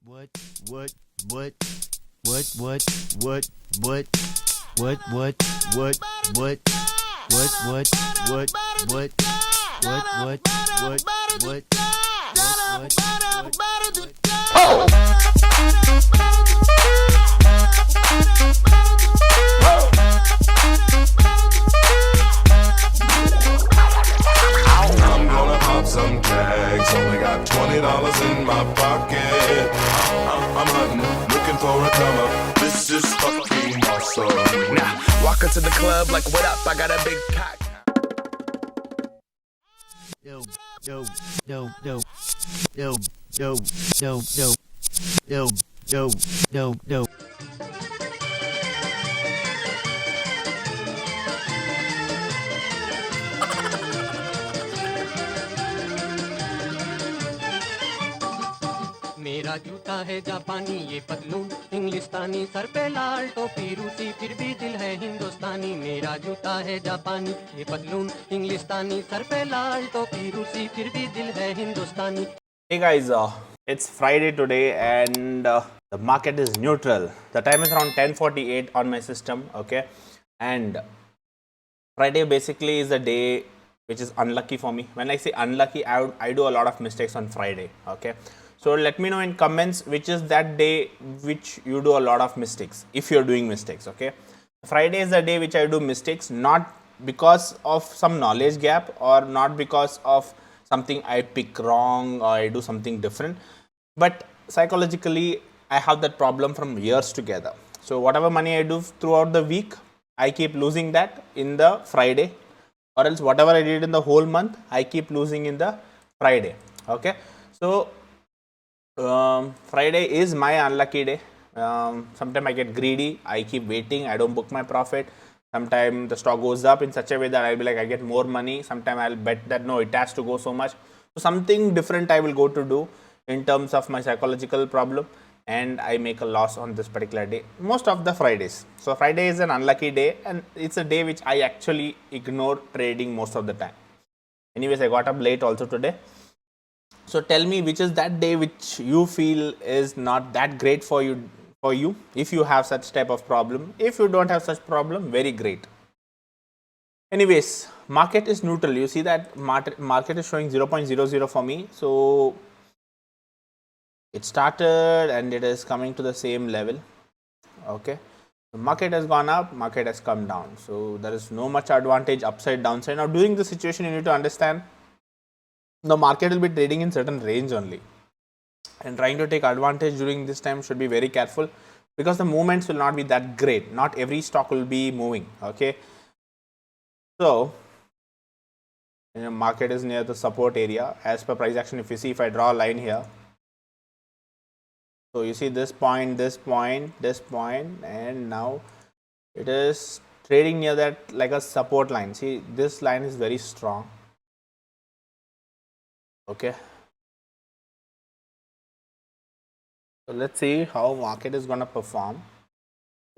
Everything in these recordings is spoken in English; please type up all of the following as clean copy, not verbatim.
What, what, what, what, what, what, what, what, what, what, what, what, I'm gonna pop some tags. Only got $20 in my pocket. I'm hunting, looking for a come up. This is fucking awesome. Now, walk into the club like, what up? I got a big cock. Yo, yo, yo, yo, yo, yo, yo, yo, yo, yo, yo, yo. मेरा जूता है जापानी ये पतलून इंग्लिस्तानी sir पे लाल टोपी रूसी फिर भी दिल है हिंदुस्तानी मेरा जूता है जापानी ये पतलून इंग्लिस्तानी सर पे लाल टोपी रूसी फिर भी दिल है हिंदुस्तानी. Hey guys, it's Friday today and the market is neutral. The time is around 10:48 on my system, okay? And Friday basically is a day which is unlucky for me. When I say unlucky, I do a lot of mistakes on Friday, okay? So let me know in comments which is that day which you do a lot of mistakes, if you're doing mistakes, okay? Friday is the day which I do mistakes, not because of some knowledge gap or not because of something I pick wrong or I do something different, but psychologically I have that problem from years together. So whatever money I do throughout the week, I keep losing that in the Friday, or else whatever I did in the whole month, I keep losing in the Friday. Okay, so Friday is my unlucky day. Sometimes I get greedy, I keep waiting, I don't book my profit. Sometimes the stock goes up in such a way that I'll be like, I get more money. Sometimes I'll bet that no, it has to go so much. So something different I will go to do in terms of my psychological problem, and I make a loss on this particular day most of the Fridays. So Friday is an unlucky day and it's a day which I actually ignore trading most of the time. Anyways, I got up late also today. So tell me which is that day which you feel is not that great for you, if you have such type of problem. If you don't have such problem, very great. Anyways, market is neutral. You see that market is showing 0.00 for me. So it started and it is coming to the same level. Okay, the market has gone up, market has come down. So there is no much advantage upside, downside. Now during this situation, you need to understand the market will be trading in certain range only, and trying to take advantage during this time should be very careful, because the movements will not be that great. Not every stock will be moving. Okay, so market is near the support area as per price action. If you see, if I draw a line here, so you see this point, this point, this point, and now it is trading near that like a support line. See, this line is very strong. Okay, so let's see how market is going to perform.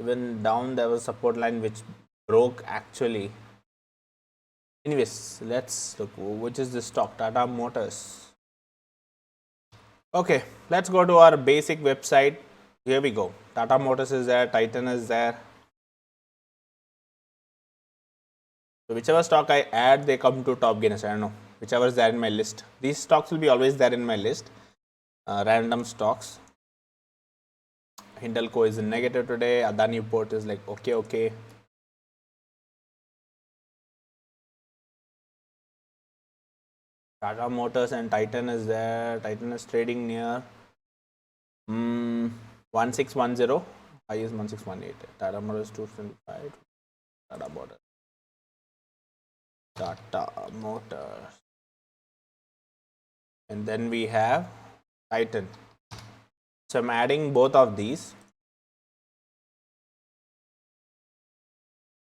Even down there was support line which broke actually. Anyways, let's look which is the stock, Tata Motors. Okay, let's go to our basic website. Here we go. Tata Motors is there, Titan is there. So whichever stock I add, they come to top gainers. I don't know, whichever is there in my list. These stocks will be always there in my list. Random stocks. Hindalco is in negative today. Adani Port is like okay. Tata Motors and Titan is there. Titan is trading near 1610. High is 1618. Tata Motors 225. Tata Motors. And then we have Titan. So I'm adding both of these.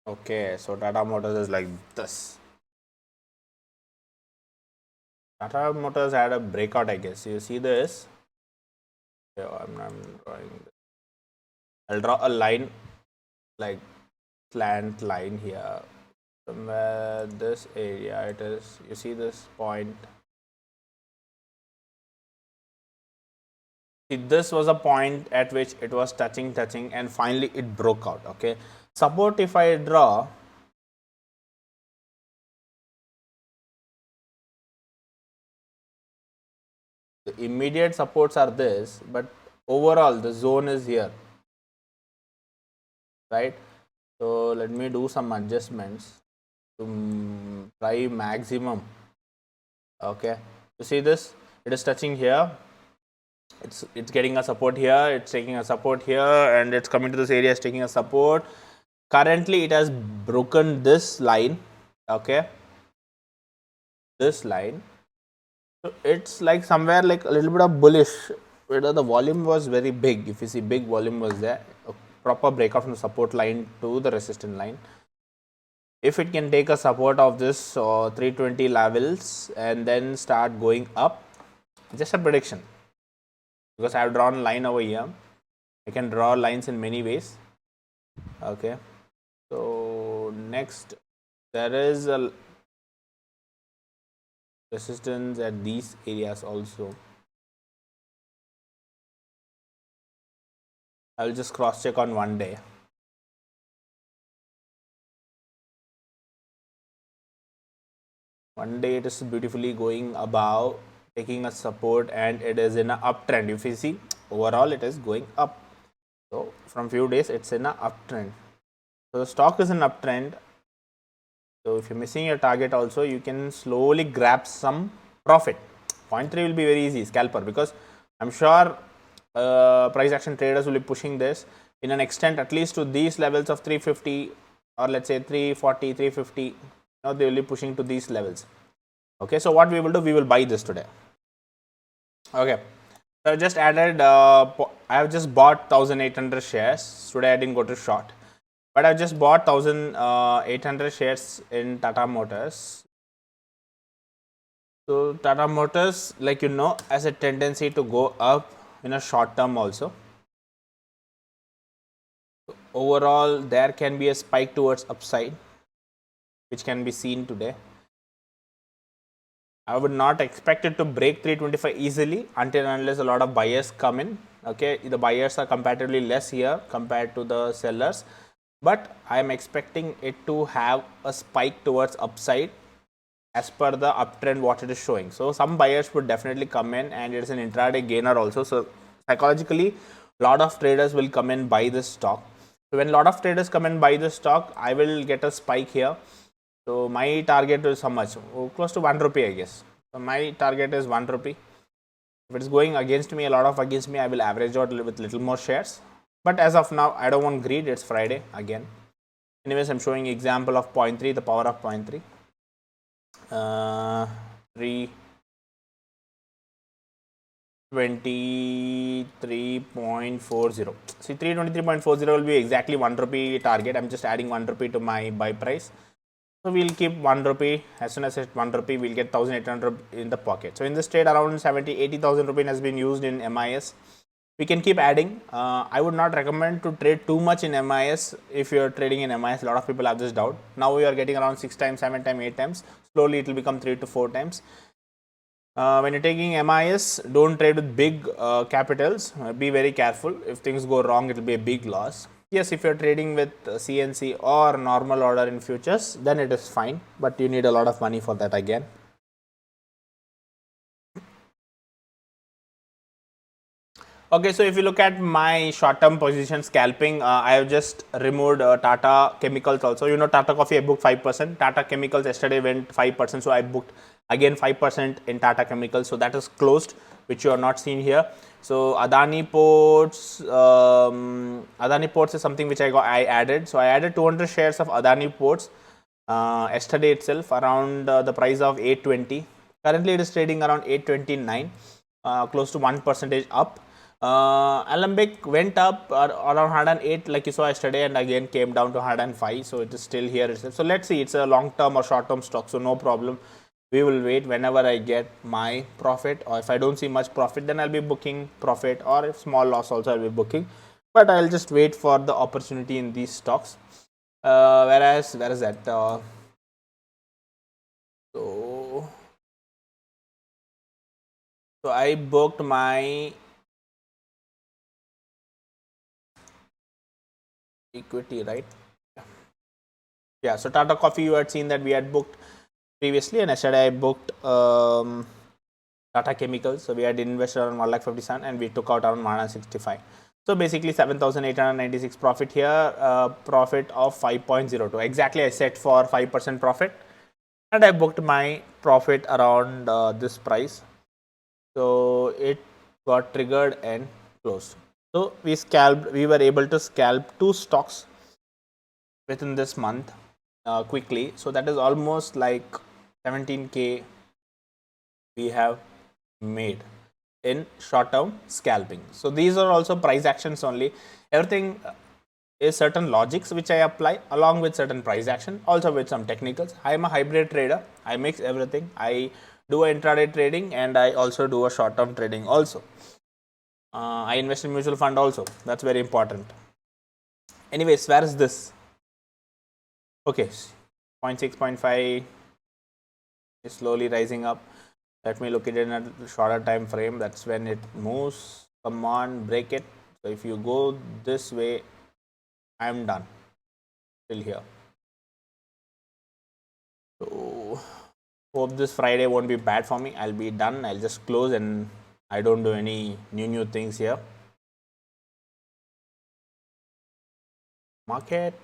Okay, so Tata Motors is like this. Tata Motors had a breakout, I guess. You see this? Yeah, I'm drawing this. I'll draw a line, like slant line here. Somewhere this area it is. You see this point? See, this was a point at which it was touching, and finally it broke out. Okay, support if I draw, the immediate supports are this, but overall the zone is here, right? So let me do some adjustments to try maximum. Okay, you see this, it is touching here, it's getting a support here, it's taking a support here, and it's coming to this area, it's taking a support. Currently it has broken this line. Okay, this line, so it's like somewhere like a little bit of bullish, where the volume was very big. If you see, big volume was there, a proper breakout from the support line to the resistance line. If it can take a support of this 320 levels and then start going up, just a prediction, because I have drawn a line over here. I can draw lines in many ways. Okay, so next there is a resistance at these areas also. I will just cross check on one day. One day it is beautifully going above, taking a support, and it is in an uptrend. If you see, overall it is going up. So from few days it's in an uptrend. So the stock is in uptrend. So if you're missing your target also, you can slowly grab some profit. 0.3 will be very easy, scalper, because I'm sure price action traders will be pushing this in an extent at least to these levels of 350, or let's say 340, 350. Now they will be pushing to these levels. Okay, so what we will do, we will buy this today. Okay, so I just added, I have just bought 1800 shares today. I didn't go to short, but I just bought 1800 shares in Tata Motors. So Tata Motors, like you know, has a tendency to go up in a short term also. So overall, there can be a spike towards upside, which can be seen today. I would not expect it to break 325 easily until and unless a lot of buyers come in. Okay, the buyers are comparatively less here compared to the sellers, but I am expecting it to have a spike towards upside as per the uptrend what it is showing. So some buyers would definitely come in, and it is an intraday gainer also. So psychologically, a lot of traders will come and buy this stock. So when a lot of traders come and buy this stock, I will get a spike here. So my target is how much? Close to 1 rupee, I guess. So my target is 1 rupee. If it is going against me, a lot of against me, I will average out with little more shares. But as of now, I don't want greed. It's Friday again. Anyways, I'm showing example of 0.3, the power of 0.3. 323.40. See, 323.40 will be exactly 1 rupee target. I'm just adding 1 rupee to my buy price. So we'll keep 1 rupee. As soon as it's 1 rupee, we'll get 1800 in the pocket. So in this trade, around 80,000 rupees has been used in MIS. We can keep adding. I would not recommend to trade too much in MIS. If you're trading in MIS, a lot of people have this doubt. Now we are getting around 6 times, 7 times, 8 times. Slowly it will become 3 to 4 times. When you're taking MIS, don't trade with big capitals. Be very careful. If things go wrong, it will be a big loss. Yes, if you're trading with CNC or normal order in futures, then it is fine, but you need a lot of money for that again. Okay, so if you look at my short-term position scalping, I have just removed Tata Chemicals also. You know, Tata Coffee, I booked 5%. Tata Chemicals yesterday went 5%, so I booked again 5% in Tata Chemicals. So that is closed, which you are not seeing here. So Adani Ports, is something which I added. So I added 200 shares of Adani Ports yesterday itself, around the price of 820. Currently it is trading around 829, close to 1% up. Alembic went up around 108 like you saw yesterday, and again came down to 105. So it is still here itself. So let's see, it's a long term or short term stock, so no problem. We will wait. Whenever I get my profit, or if I don't see much profit, then I'll be booking profit, or if small loss also I'll be booking, but I'll just wait for the opportunity in these stocks. Whereas, where is that? So I booked my equity, right? Yeah, so Tata Coffee, you had seen that we had booked previously, and yesterday I booked Tata Chemicals. So we had invested around 1,57,000 and we took out around 165. So basically 7,896 profit here, profit of 5.02. Exactly, I set for 5% profit, and I booked my profit around this price. So it got triggered and closed. So we were able to scalp 2 stocks within this month quickly. So that is almost like 17k we have made in short term scalping. So these are also price actions only. Everything is certain logics which I apply along with certain price action, also with some technicals. I am a hybrid trader. I mix everything. I do a intraday trading and I also do a short term trading also. I invest in mutual fund also. That's very important. Anyways, where is this? Okay, 0.6, 0.5 is slowly rising up. Let me look at it in a shorter time frame. That's when it moves. Come on, break it. So if you go this way, I am done till here. So hope this Friday won't be bad for me. I'll be done. I'll just close and I don't do any new things here. Market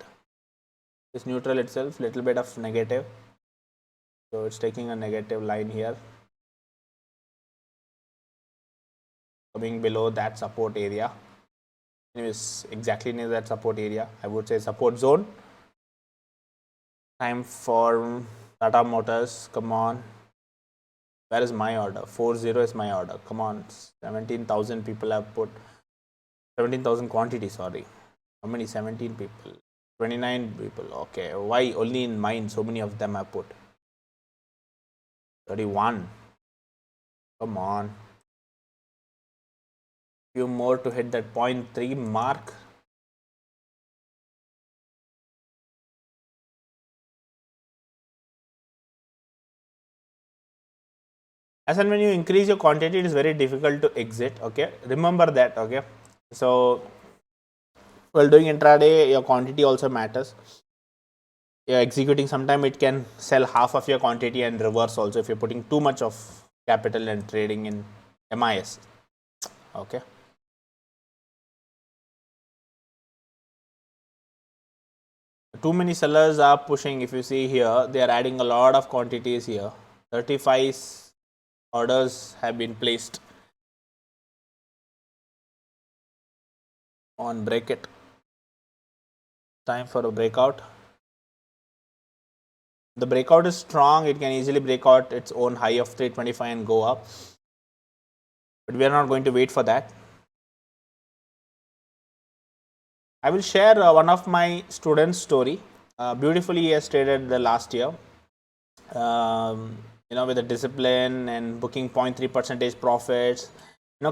is neutral itself, little bit of negative. So it's taking a negative line here. Coming below that support area. Anyways, exactly near that support area. I would say support zone. Time for Tata Motors. Come on. Where is my order? 40 is my order. Come on. 17,000 people have put. 17,000 quantity, sorry. How many? 17 people. 29 people. Okay. Why only in mine so many of them have put? 31. Come on. Few more to hit that 0.3 mark. As and when you increase your quantity, it is very difficult to exit. Okay, remember that. Okay, so while doing intraday, your quantity also matters. You're executing, sometime it can sell half of your quantity and reverse also if you're putting too much of capital and trading in MIS. Okay. Too many sellers are pushing. If you see here, they are adding a lot of quantities here. 35 orders have been placed on break it. Time for a breakout. The breakout is strong. It can easily break out its own high of 325 and go up. But we are not going to wait for that. I will share one of my students' story. Beautifully, he has traded the last year. With the discipline and booking 0.3 percentage profits,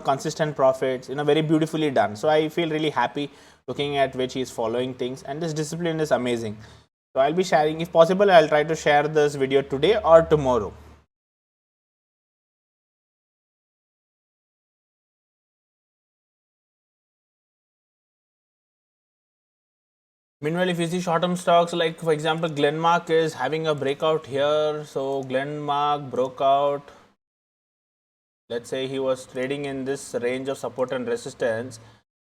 consistent profits, very beautifully done. So I feel really happy looking at which he is following things, and this discipline is amazing. So I'll be sharing, if possible, I'll try to share this video today or tomorrow. Meanwhile, if you see short-term stocks, like for example, Glenmark is having a breakout here. So Glenmark broke out. Let's say he was trading in this range of support and resistance.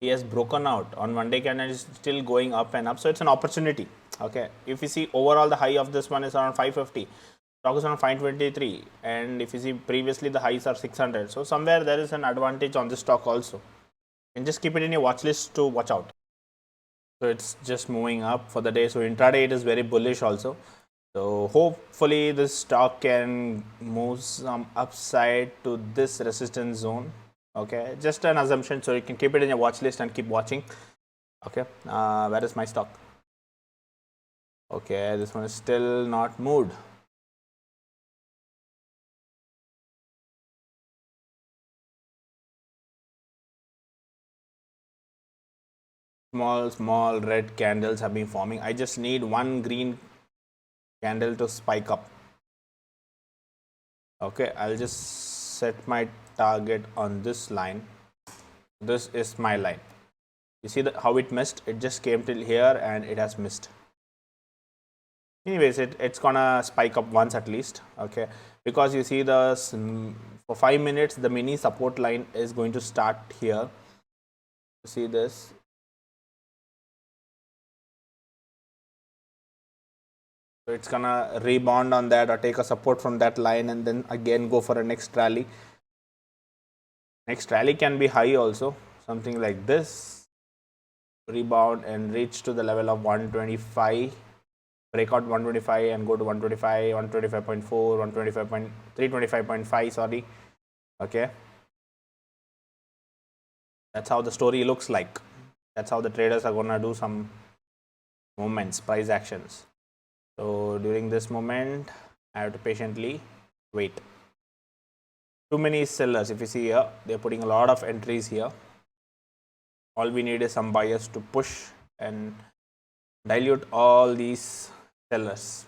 He has broken out on one day candle, is still going up and up. So it's an opportunity. Okay. If you see overall, the high of this one is around 550. Stock is around 523. And if you see previously, the highs are 600. So somewhere there is an advantage on this stock also. And just keep it in your watch list to watch out. So it's just moving up for the day. So intraday it is very bullish also. So hopefully this stock can move some upside to this resistance zone. Okay, just an assumption. So you can keep it in your watch list and keep watching. Okay, where is my stock? Okay, this one is still not moved. Small red candles have been forming. I just need one green candle to spike up. Okay, I'll just set my target on this line. This is my line. You see how it missed? It just came till here and it has missed. Anyways, it's gonna spike up once at least, okay, because you see for 5 minutes the mini support line is going to start here. You see this, so it's gonna rebound on that or take a support from that line and then again go for a next rally. Next rally can be high also, something like this, rebound and reach to the level of 125, break out 125 and go to 125, 125.4, 325.5, sorry, okay. That's how the story looks like. That's how the traders are gonna do some movements, price actions. So during this moment, I have to patiently wait. Too many sellers, if you see here, they're putting a lot of entries here. All we need is some buyers to push and dilute all these sellers.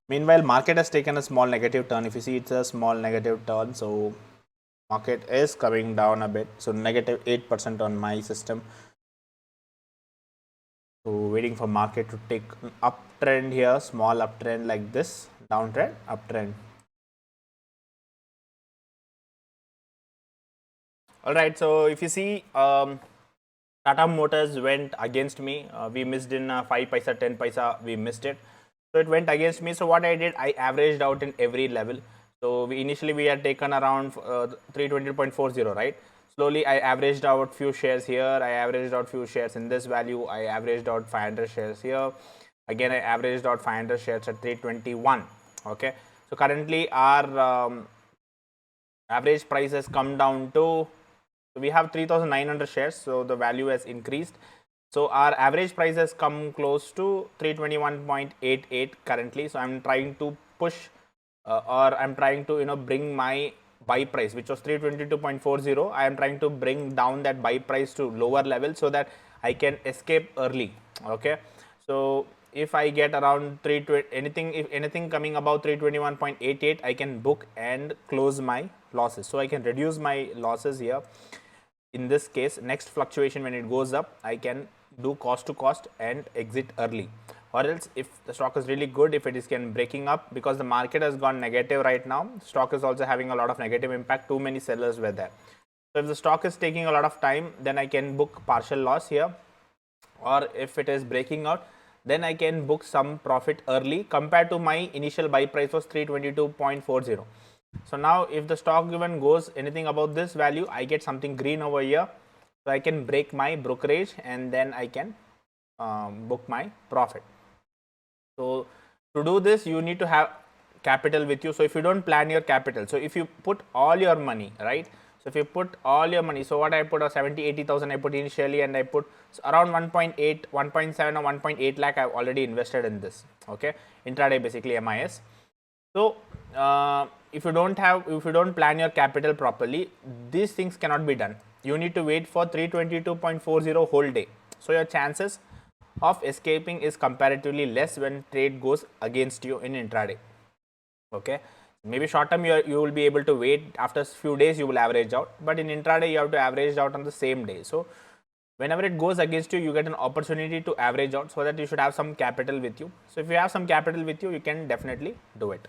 Meanwhile, market has taken a small negative turn. If you see, it's a small negative turn, so market is coming down a bit, so negative 8% on my system. So waiting for market to take an uptrend here, small uptrend like this, downtrend, uptrend. Alright, so if you see, Tata Motors went against me. We missed in 5 paisa, 10 paisa, we missed it. So it went against me. So what I did, I averaged out in every level. So initially we had taken around 320.40, right? Slowly I averaged out few shares here. I averaged out few shares in this value. I averaged out 500 shares here. Again, I averaged out 500 shares at 321. Okay. So currently our average price has come down to, so we have 3,900 shares, so the value has increased. So our average price has come close to 321.88 currently. So I'm trying to push or I'm trying to bring my buy price, which was 322.40. I am trying to bring down that buy price to lower level so that I can escape early. Okay, so if I get around if anything coming above 321.88, I can book and close my losses. So I can reduce my losses here. In this case, next fluctuation when it goes up, I can do cost to cost and exit early. Or else, if the stock is really good, if it is breaking up, because the market has gone negative right now, stock is also having a lot of negative impact. Too many sellers were there. So if the stock is taking a lot of time, then I can book partial loss here. Or if it is breaking out, then I can book some profit early compared to my initial buy price was 322.40. So now if the stock even goes anything above this value, I get something green over here. So I can break my brokerage and then I can book my profit. So to do this, you need to have capital with you. So if you don't plan your capital, so if you put all your money, right? So if you put all your money, so what I put 70,000-80,000 I put initially, and I put around 1.8, 1.7 or 1.8 lakh I've already invested in this. Okay, intraday basically MIS. So if you don't plan your capital properly, these things cannot be done. You need to wait for 322.40 whole day. So your chances of escaping is comparatively less when trade goes against you in intraday. Okay, maybe short term you will be able to wait, after a few days you will average out, but in intraday you have to average out on the same day. So whenever it goes against you, you get an opportunity to average out, so that you should have some capital with you. So if you have some capital with you, you can definitely do it.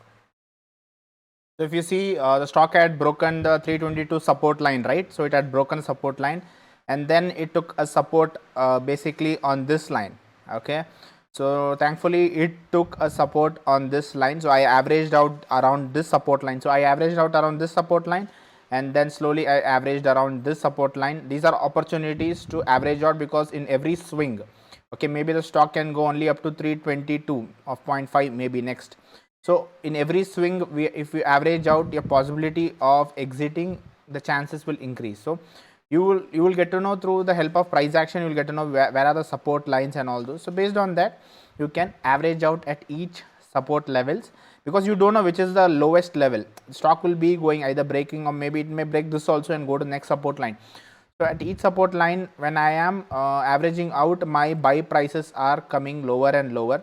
So if you see, the stock had broken the 322 support line, right? So it had broken support line, and then it took a support basically on this line. Okay, so thankfully it took a support on this line. So I averaged out around this support line. So I averaged out around this support line, and then slowly I averaged around this support line. These are opportunities to average out, because in every swing, okay, maybe the stock can go only up to 322 of 0.5 maybe next. So in every swing, if you average out, your possibility of exiting, the chances will increase. So you will get to know through the help of price action, you will get to know where are the support lines and all those. So based on that, you can average out at each support levels, because you don't know which is the lowest level. The stock will be going either breaking, or maybe it may break this also and go to next support line. So at each support line, when I am averaging out, my buy prices are coming lower and lower.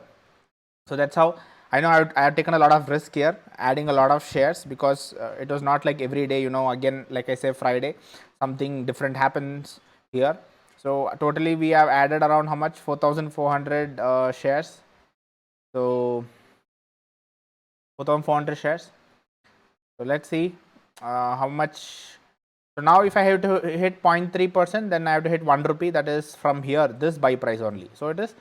So that's how I know I have taken a lot of risk here, adding a lot of shares, because it was not like every day, again, like I say, Friday, something different happens here. So totally we have added around how much? 4,400 shares. So 4,400 shares. So let's see how much. So now if I have to hit 0.3%, then I have to hit 1 rupee, that is from here, this buy price only. So it is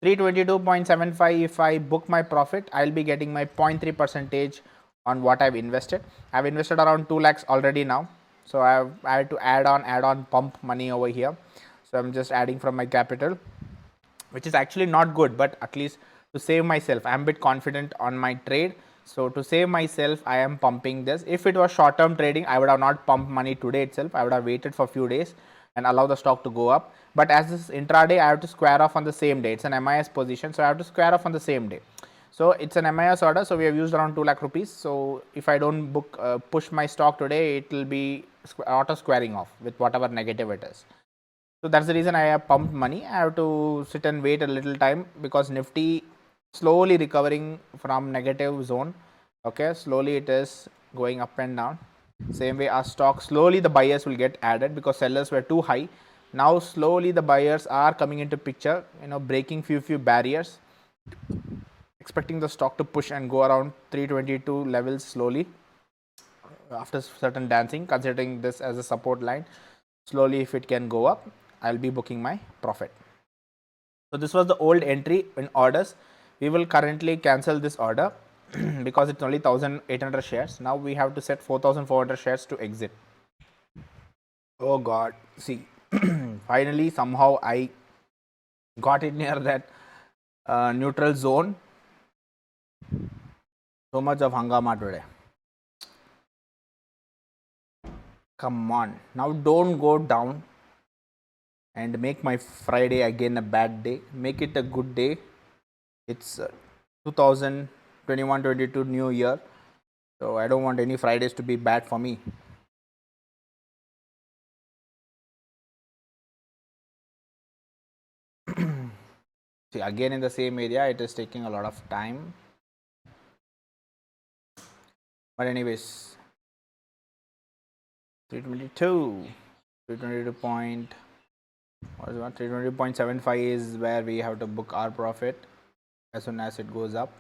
322.75. If I book my profit, I'll be getting my 0.3 percentage on what I've invested. I've invested around 2 lakhs already now. So I had to add on pump money over here. So I'm just adding from my capital, which is actually not good, but at least to save myself, I'm a bit confident on my trade. So to save myself, I am pumping this. If it was short term trading, I would have not pumped money today itself. I would have waited for a few days and allow the stock to go up. But as this intraday, I have to square off on the same day. It's an MIS position, so I have to square off on the same day. So it's an MIS order, so we have used around 2 lakh rupees. So if I don't book push my stock today, it will be auto squaring off with whatever negative it is. So that's the reason I have pumped money. I have to sit and wait a little time because Nifty slowly recovering from negative zone. Okay, slowly it is going up and down. Same way our stock, slowly the buyers will get added because sellers were too high. Now slowly the buyers are coming into picture, breaking few barriers, expecting the stock to push and go around 322 levels slowly after certain dancing, considering this as a support line. Slowly if it can go up, I'll be booking my profit. So this was the old entry in orders. We will currently cancel this order because it's only 1,800 shares. Now we have to set 4,400 shares to exit. Oh God, see, finally somehow I got it near that neutral zone. So much of hangama today. Come on, now don't go down and make my Friday again a bad day. Make it a good day. It's 2021-22 new year, so I don't want any Fridays to be bad for me. See, again in the same area, it is taking a lot of time, but anyways, 322.75 is where we have to book our profit as soon as it goes up.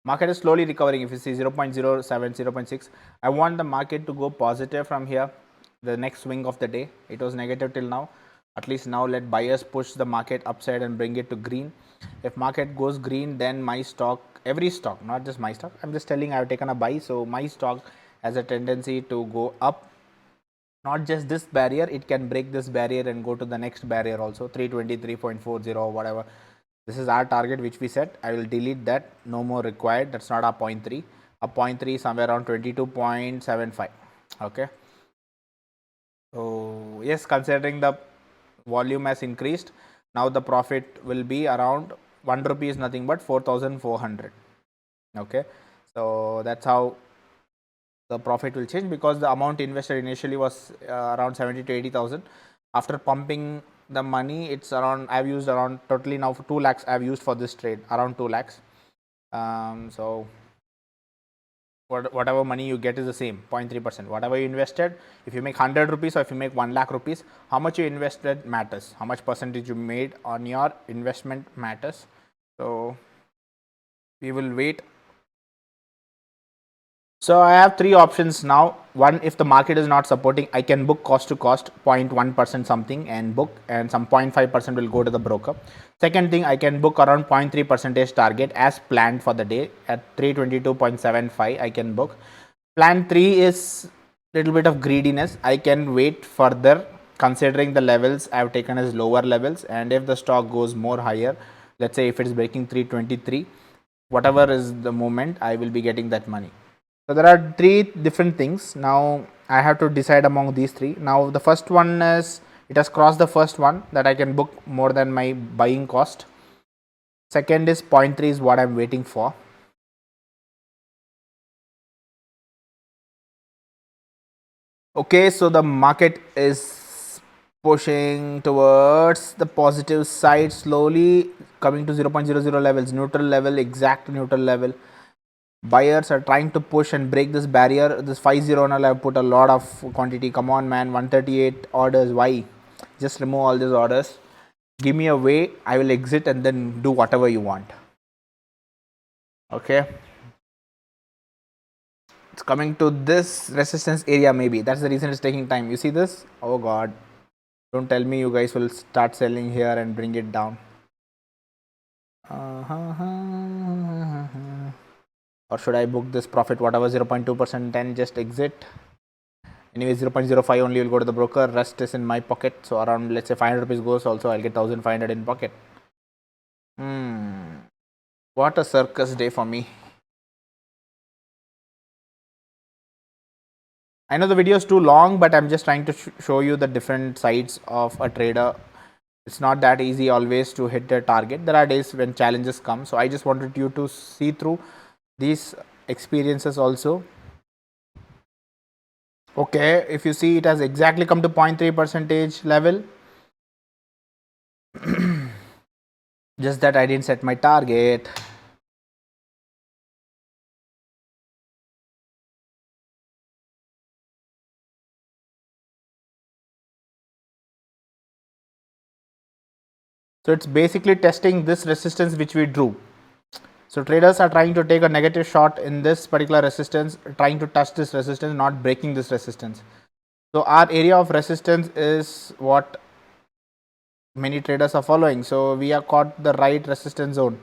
Market is slowly recovering. If you see 0.07, 0.6, I want the market to go positive from here, the next swing of the day. It was negative till now. At least now let buyers push the market upside and bring it to green. If market goes green, then my stock, every stock, not just my stock, I'm just telling I have taken a buy, so my stock has a tendency to go up. Not just this barrier, it can break this barrier and go to the next barrier also, 323.40 or whatever. This is our target which we set. I will delete that, no more required. That's not our 0.3. Our 0.3 is somewhere around 22.75. Okay. So yes, considering the volume has increased, now the profit will be around 1 rupee is nothing but 4,400. Okay. So that's how the profit will change, because the amount invested initially was around 70 to 80,000. After pumping the money, it's around, I've used around totally now for 2 lakhs I've used for this trade, around 2 lakhs. So whatever money you get is the same, 0.3%. Whatever you invested, if you make 100 rupees or if you make 1 lakh rupees, how much you invested matters. How much percentage you made on your investment matters. So we will wait. So I have 3 options now. One, if the market is not supporting, I can book cost to cost 0.1% something and book, and some 0.5% will go to the broker. Second thing, I can book around 0.3% target as planned for the day at 322.75. I can book. Plan 3 is little bit of greediness. I can wait further considering the levels I have taken as lower levels, and if the stock goes more higher, let's say if it is breaking 323, whatever is the moment, I will be getting that money. So there are 3 different things. Now I have to decide among these 3. Now the first one is, it has crossed the first one, that I can book more than my buying cost. Second is 0.3 is what I'm waiting for. Okay, so the market is pushing towards the positive side, slowly coming to 0.00 levels, neutral level, exact neutral level. Buyers are trying to push and break this barrier. This 50 I have put a lot of quantity. Come on man, 138 orders. Why? just remove all these orders. Give me a way, I will exit and then do whatever you want. Okay. It's coming to this resistance area maybe. That's the reason it's taking time. You see this? Oh God. Don't tell me you guys will start selling here and bring it down. Or should I book this profit whatever 0.2% and just exit? Anyway, 0.05 only will go to the broker. Rest is in my pocket. So around, let's say 500 rupees goes also, I'll get 1500 in pocket. What a circus day for me. I know the video is too long, but I'm just trying to show you the different sides of a trader. It's not that easy always to hit the target. There are days when challenges come. So I just wanted you to see through these experiences also. Okay, if you see, it has exactly come to 0.3% level. Just that I didn't set my target. So it's basically testing this resistance which we drew. So traders are trying to take a negative shot in this particular resistance, trying to touch this resistance, not breaking this resistance. So our area of resistance is what many traders are following. So we have caught the right resistance zone.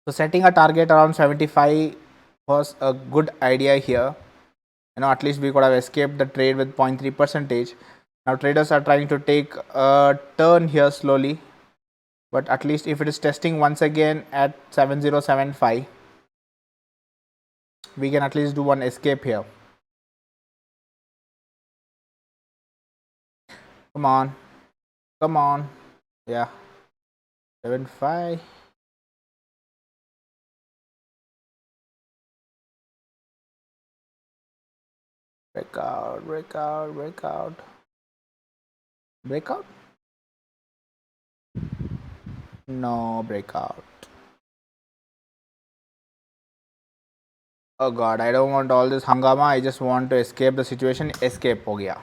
So setting a target around 75 was a good idea here. At least we could have escaped the trade with 0.3%. Now traders are trying to take a turn here slowly, but at least if it is testing once again at 7075, we can at least do one escape here. Come on, come on, yeah, 75. Breakout, breakout, breakout. Breakout? No breakout. Oh God, I don't want all this hangama. I just want to escape the situation. Escape ho gaya.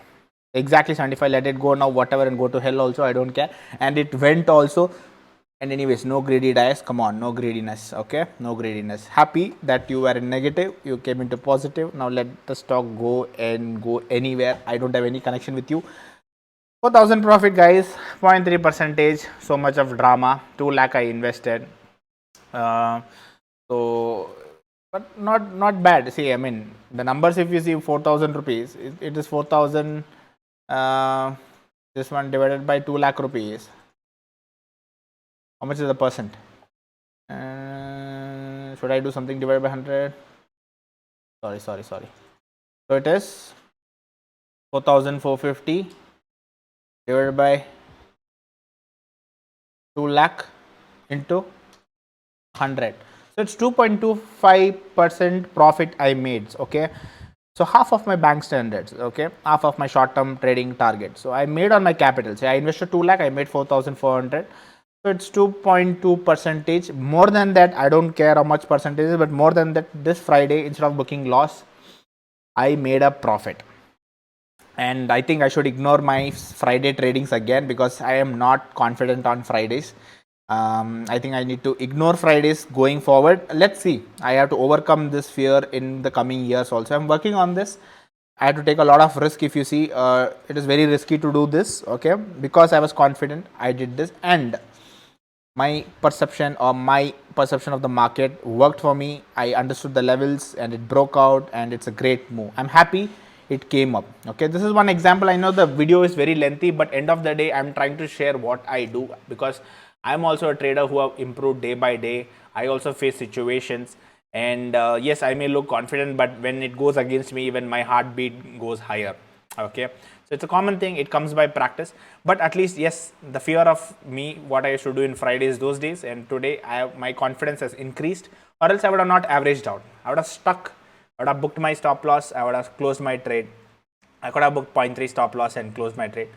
Exactly 75. Let it go now, whatever, and go to hell also. I don't care. And it went also. And anyways, no greedy dice. Come on, no greediness. Okay, no greediness. Happy that you were in negative. You came into positive. Now let the stock go and go anywhere. I don't have any connection with you. 4,000 profit, guys. 0.3%. So much of drama. 2 lakh I invested. So, but not bad. See, I mean, the numbers, if you see 4,000 rupees, it is 4,000. This one divided by 2 lakh rupees. How much is the percent? Should I do something divided by 100? Sorry. So it is 4,450 divided by 2 lakh into 100. So it's 2.25% profit I made. Okay. So half of my bank standards, okay, half of my short-term trading target. So I made on my capital. Say I invested 2 lakh, I made 4,400. So it's 2.2%. More than that, I don't care how much percentage, but more than that, this Friday, instead of booking loss, I made a profit. And I think I should ignore my Friday tradings again because I am not confident on Fridays. I think I need to ignore Fridays going forward. Let's see. I have to overcome this fear in the coming years also. I'm working on this. I had to take a lot of risk. If you see, it is very risky to do this. Okay, because I was confident, I did this, and my perception of the market worked for me. I understood the levels and it broke out, and it's a great move. I'm happy it came up. Okay, this is one example. I know the video is very lengthy, but end of the day, I'm trying to share what I do because I'm also a trader who have improved day by day. I also face situations, and yes, I may look confident, but when it goes against me, even my heartbeat goes higher. Okay, so it's a common thing. It comes by practice, but at least, yes, the fear of me, what I used to do in Fridays those days, and today my confidence has increased, or else I would have not averaged out. I would have stuck. I would have booked my stop loss. I would have closed my trade. I could have booked 0.3 stop loss and closed my trade.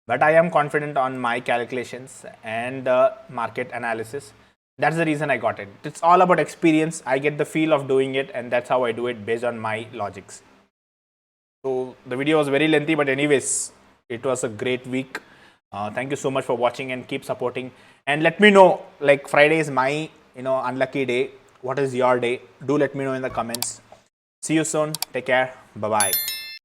But I am confident on my calculations and market analysis. That's the reason I got it. It's all about experience. I get the feel of doing it, and that's how I do it based on my logics. So the video was very lengthy, but anyways, It was a great week. Thank you so much for watching and keep supporting. And let me know, like Friday is my unlucky day. What is your day? Do let me know in the comments. See you soon. Take care. Bye bye.